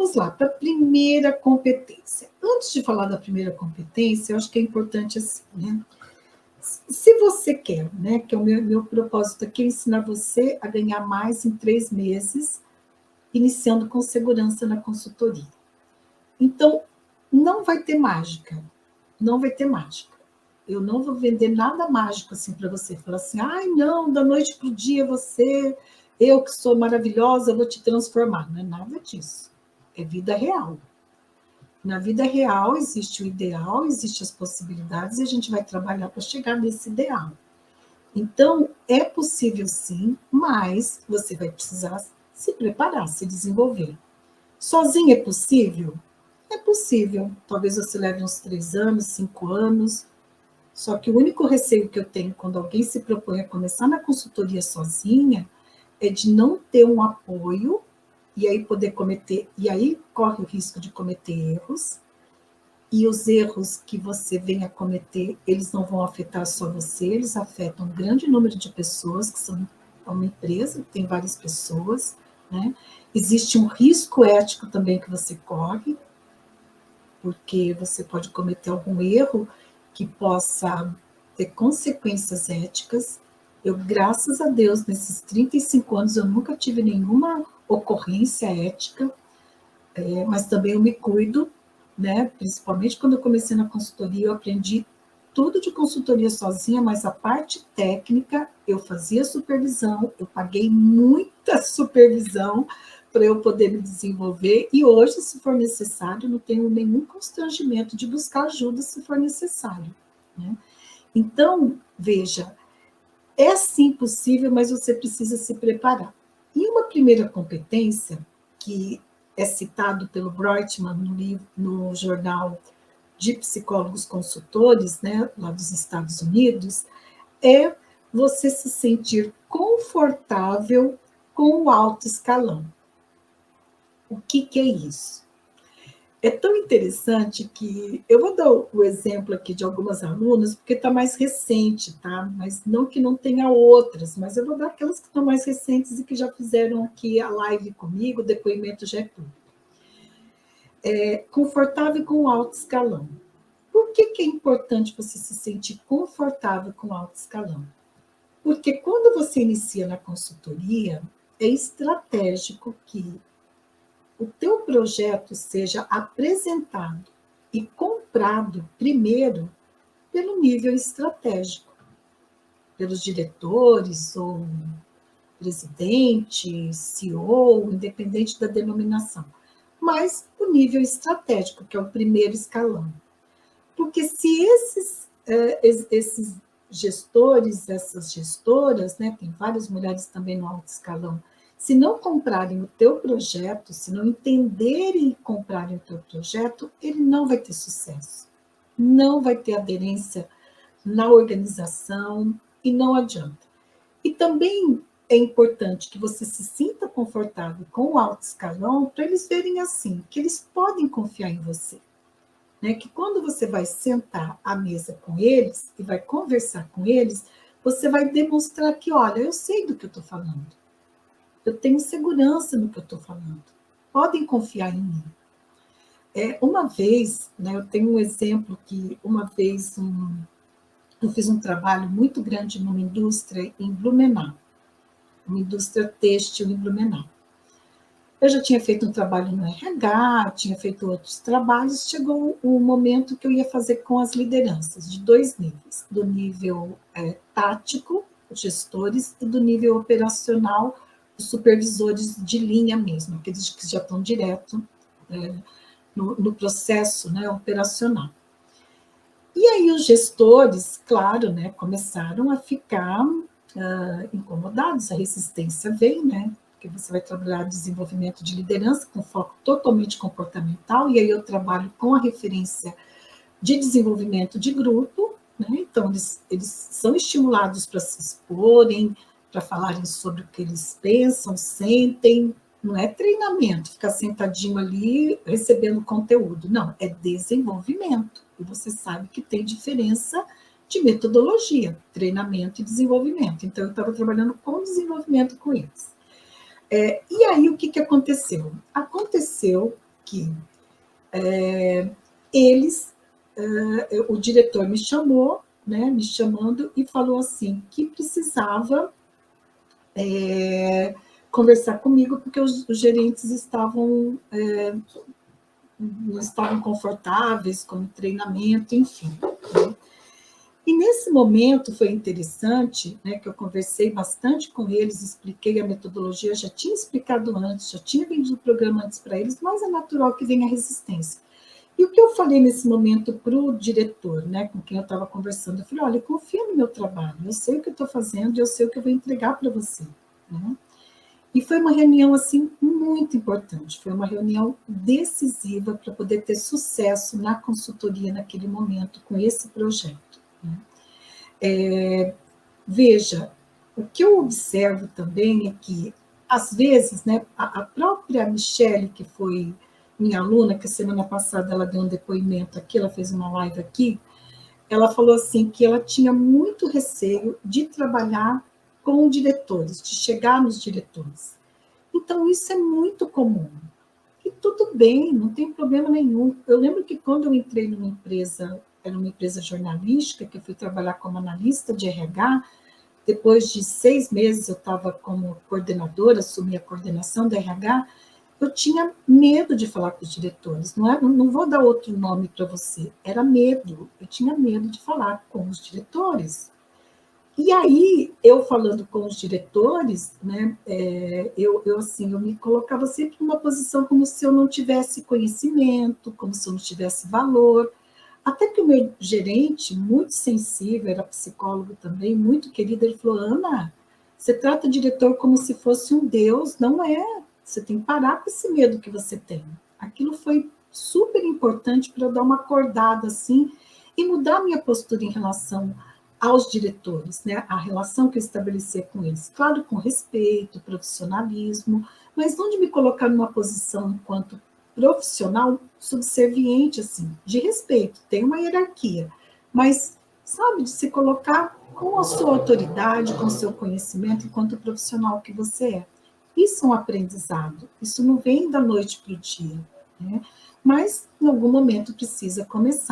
vamos lá, para a primeira competência. Antes de falar da primeira competência, eu acho que é importante assim, né? Se você quer, né, que é o meu propósito aqui, é ensinar você a ganhar mais em 3 meses, iniciando com segurança na consultoria. Então, não vai ter mágica, não vai ter mágica. Eu não vou vender nada mágico assim para você, falar assim, ai não, da noite para o dia eu que sou maravilhosa, vou te transformar. Não é nada disso, é vida real. Na vida real existe o ideal, existem as possibilidades e a gente vai trabalhar para chegar nesse ideal. Então, é possível sim, mas você vai precisar se preparar, se desenvolver. Sozinho é possível? É possível. Talvez você leve uns 3 anos, 5 anos. Só que o único receio que eu tenho quando alguém se propõe a começar na consultoria sozinha é de não ter um apoio e aí poder cometer, e aí corre o risco de cometer erros. E os erros que você vem a cometer, eles não vão afetar só você, eles afetam um grande número de pessoas, que são uma empresa, que tem várias pessoas, né? Existe um risco ético também que você corre, porque você pode cometer algum erro que possa ter consequências éticas. Eu, graças a Deus, nesses 35 anos, eu nunca tive nenhuma ocorrência ética, mas também eu me cuido, né? Principalmente quando eu comecei na consultoria, eu aprendi tudo de consultoria sozinha, mas a parte técnica, eu fazia supervisão, eu paguei muita supervisão para eu poder me desenvolver, e hoje, se for necessário, não tenho nenhum constrangimento de buscar ajuda se for necessário, né? Então, veja, é sim possível, mas você precisa se preparar. E uma primeira competência, que é citado pelo Breitman no jornal de Psicólogos Consultores, né, lá dos Estados Unidos, é você se sentir confortável com o alto escalão. O que é isso? É tão interessante que eu vou dar o exemplo aqui de algumas alunas, porque está mais recente, tá? Mas não que não tenha outras, mas eu vou dar aquelas que estão mais recentes e que já fizeram aqui a live comigo, o depoimento já é tudo. Confortável com o alto escalão. Por que é importante você se sentir confortável com o alto escalão? Porque quando você inicia na consultoria, é estratégico que o teu projeto seja apresentado e comprado primeiro pelo nível estratégico, pelos diretores ou presidente, CEO, independente da denominação, mas o nível estratégico, que é o primeiro escalão. Porque se esses gestores, essas gestoras, né, tem várias mulheres também no alto escalão, se não comprarem o teu projeto, se não entenderem e comprarem o teu projeto, ele não vai ter sucesso. Não vai ter aderência na organização e não adianta. E também é importante que você se sinta confortável com o alto escalão para eles verem assim, que eles podem confiar em você. Né? Que quando você vai sentar à mesa com eles e vai conversar com eles, você vai demonstrar que, olha, eu sei do que eu estou falando. Eu tenho segurança no que eu estou falando. Podem confiar em mim. Uma vez, né, eu tenho um exemplo que uma vez eu fiz um trabalho muito grande numa indústria em Blumenau, uma indústria têxtil em Blumenau. Eu já tinha feito um trabalho no RH, tinha feito outros trabalhos, chegou o momento que eu ia fazer com as lideranças, de 2 níveis, do nível tático, gestores, e do nível operacional, os supervisores de linha mesmo, aqueles que já estão direto no processo, né, operacional. E aí os gestores, claro, né, começaram a ficar incomodados, a resistência vem, né? Porque você vai trabalhar desenvolvimento de liderança com foco totalmente comportamental, e aí eu trabalho com a referência de desenvolvimento de grupo, né? Então eles são estimulados para se exporem, para falarem sobre o que eles pensam, sentem. Não é treinamento, ficar sentadinho ali recebendo conteúdo, não, é desenvolvimento. E você sabe que tem diferença de metodologia, treinamento e desenvolvimento. Então, eu estava trabalhando com desenvolvimento com eles. E aí, o que aconteceu? Aconteceu que o diretor me chamou, né, me chamando e falou assim, que precisava conversar comigo, porque os gerentes não estavam confortáveis com o treinamento, enfim. Né? E nesse momento foi interessante, né, que eu conversei bastante com eles, expliquei a metodologia, já tinha explicado antes, já tinha vendido o programa antes para eles, mas é natural que venha a resistência. E o que eu falei nesse momento para o diretor, né, com quem eu estava conversando, eu falei, olha, confia no meu trabalho, eu sei o que eu estou fazendo e eu sei o que eu vou entregar para você. Né? E foi uma reunião, assim, muito importante, foi uma reunião decisiva para poder ter sucesso na consultoria naquele momento, com esse projeto. Né? Veja, o que eu observo também é que, às vezes, né, a própria Michele, que foi minha aluna, que a semana passada ela deu um depoimento aqui, ela fez uma live aqui, ela falou assim que ela tinha muito receio de trabalhar com diretores, de chegar nos diretores. Então, isso é muito comum. E tudo bem, não tem problema nenhum. Eu lembro que quando eu entrei numa empresa, era uma empresa jornalística, que eu fui trabalhar como analista de RH, depois de 6 meses eu estava como coordenadora, assumi a coordenação da RH, eu tinha medo de falar com os diretores, não vou dar outro nome para você, era medo, eu tinha medo de falar com os diretores. E aí, eu falando com os diretores, né, eu me colocava sempre numa posição como se eu não tivesse conhecimento, como se eu não tivesse valor, até que o meu gerente, muito sensível, era psicólogo também, muito querido, ele falou, Ana, você trata o diretor como se fosse um deus, não é, você tem que parar com esse medo que você tem. Aquilo foi super importante para eu dar uma acordada assim e mudar a minha postura em relação aos diretores, né? A relação que eu estabelecia com eles. Claro, com respeito, profissionalismo, mas não de me colocar numa posição enquanto profissional subserviente, assim, de respeito, tem uma hierarquia, mas, sabe, de se colocar com a sua autoridade, com o seu conhecimento, enquanto profissional que você é. Isso é um aprendizado, isso não vem da noite para o dia, né? Mas, em algum momento, precisa começar.